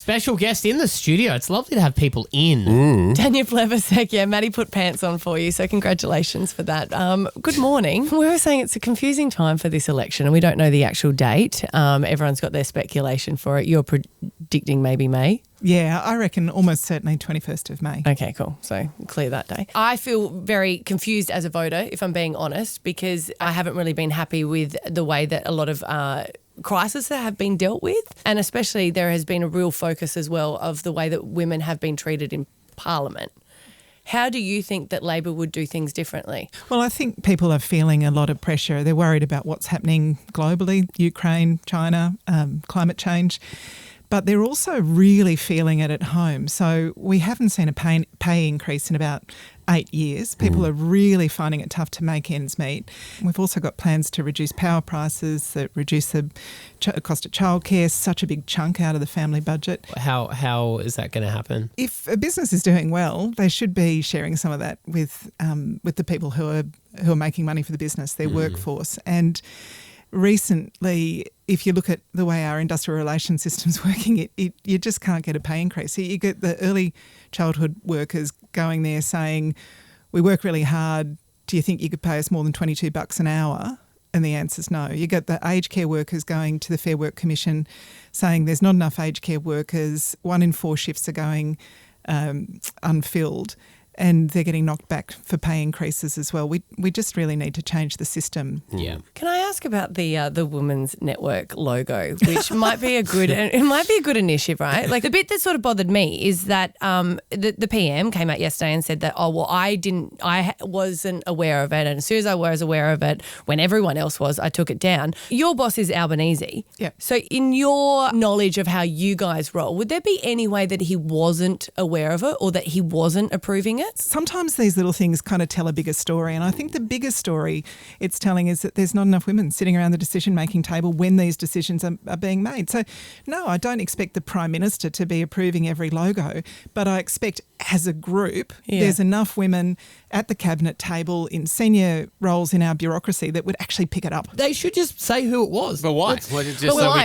special guest in the studio. It's lovely to have people in. Tanya Plibersek, Maddie put pants on for you, so congratulations for that. Good morning. We were saying it's a confusing time for this election and we don't know the actual date. Everyone's got their speculation for it. You're predicting maybe May? Yeah, I reckon almost certainly 21st of May. Okay, cool. So clear that day. I feel very confused as a voter, if I'm being honest, because I haven't really been happy with the way that a lot of crises have been dealt with. And especially there has been a real focus as well of the way that women have been treated in Parliament. How do you think that Labor would do things differently? Well, I think people are feeling a lot of pressure. They're worried about what's happening globally, Ukraine, China, climate change. But they're also really feeling it at home. So we haven't seen a pay increase in about 8 years. People are really finding it tough to make ends meet. We've also got plans to reduce power prices, that reduce the cost of childcare, such a big chunk out of the family budget. How is that going to happen? If a business is doing well, they should be sharing some of that with the people who are making money for the business, their workforce. And recently, if you look at the way our industrial relations system's working, you just can't get a pay increase. So you get the early childhood workers going there saying, we work really hard, do you think you could pay us more than $22 an hour? And the answer's no. You get the aged care workers going to the Fair Work Commission saying there's not enough aged care workers, 1 in 4 shifts are going unfilled. And they're getting knocked back for pay increases as well. We just really need to change the system. Yeah. Can I ask about the Women's Network logo, which might be a good initiative, right? Like the bit that sort of bothered me is that the PM came out yesterday and said that I wasn't aware of it, and as soon as I was aware of it, when everyone else was, I took it down. Your boss is Albanese. Yeah. So in your knowledge of how you guys roll, would there be any way that he wasn't aware of it or that he wasn't approving it? Sometimes these little things kind of tell a bigger story, and I think the bigger story it's telling is that there's not enough women sitting around the decision-making table when these decisions are being made. So, no, I don't expect the Prime Minister to be approving every logo, but I expect as a group there's enough women at the cabinet table in senior roles in our bureaucracy that would actually pick it up. They should just say who it was. But why? Why?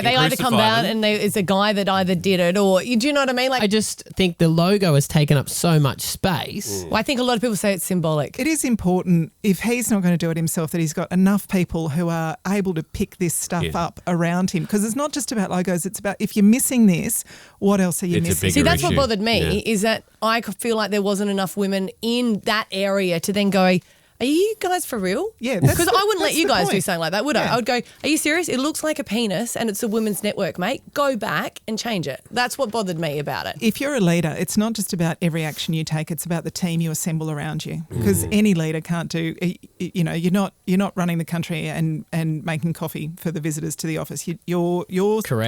They either come out and it's a guy that either did it or, do you know what I mean? Like, I just think the logo has taken up so much space. Well, I think a lot of people say it's symbolic. It is important, if he's not going to do it himself, that he's got enough people who are able to pick this stuff up around him. Because it's not just about logos, it's about if you're missing this, what else are you missing? See, that's what bothered me, is that I feel like there wasn't enough women in that area to then go, are you guys for real? Yeah. Because I wouldn't let you guys do point. something like that, would I? I would go, are you serious? It looks like a penis and it's a women's network, mate. Go back and change it. That's what bothered me about it. If you're a leader, it's not just about every action you take, it's about the team you assemble around you. Because any leader can't do, you're not running the country and making coffee for the visitors to the office. Your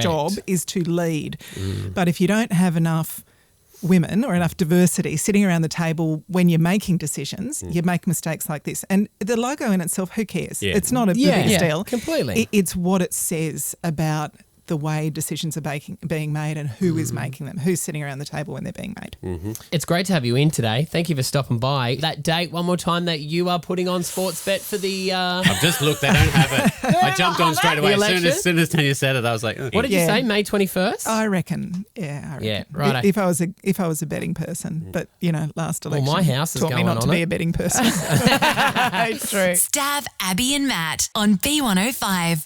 job is to lead. But if you don't have enough women or enough diversity sitting around the table when you're making decisions, you make mistakes like this. And the logo in itself, who cares? Yeah. It's not a big deal. Completely. It's what it says about the way decisions are being made and who is making them, who's sitting around the table when they're being made. It's great to have you in today. Thank you for stopping by. That date, one more time, that you are putting on Sportsbet for the... I've just looked, they don't have it. I jumped on straight away. As soon as Tanya said it, I was like... What did you say, May 21st? I reckon. Yeah, right. If I was a betting person, but, last election my house is taught me going not to on be it. a betting person. It's true. Stab Abby and Matt on B105.